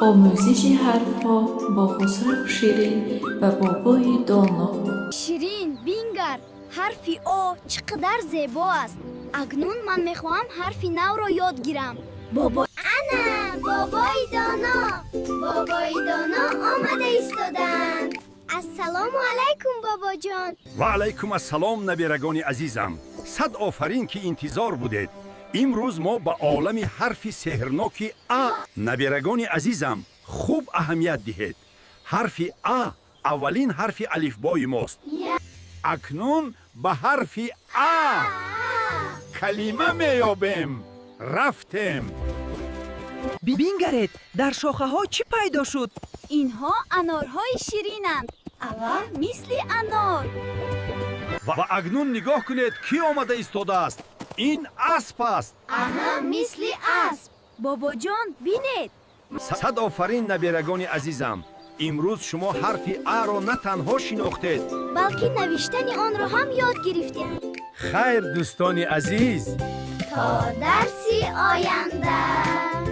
آموزش حرفها با خسرو شیرین و بابای دانا. شیرین بینگر، حرفی او چقدر زیبا است. اکنون من میخواهم حرفی نو را یاد گیرم. بابا انا بابای دانا. بابای دانا آمده ایستادند. السلام علیکم بابا جان. و علیکم السلام نبیرگان عزیزم. صد آفرین که انتظار بودید. امروز ما به عالم حرف سحرناک ا. نبیرگان عزیزم خوب اهمیت دهید. حرف ا اولین حرف الفبای ماست. اکنون به حرف ا کلمه میابیم. رفتیم. بینگرید در شاخه ها چی پیدا شد؟ اینها انارهای شیرینند. اول مثل انار. و اکنون نگاه کنید کی آمده ایستاده است. این اسب است. آها مثل اسب. بابا جان بینید. صد آفرین نبیرگان عزیزم. امروز شما حرف ا را نه تنها شناختید بلکه نوشتن آن را هم یاد گرفتیم. خیر دوستان عزیز. تا درسی آینده.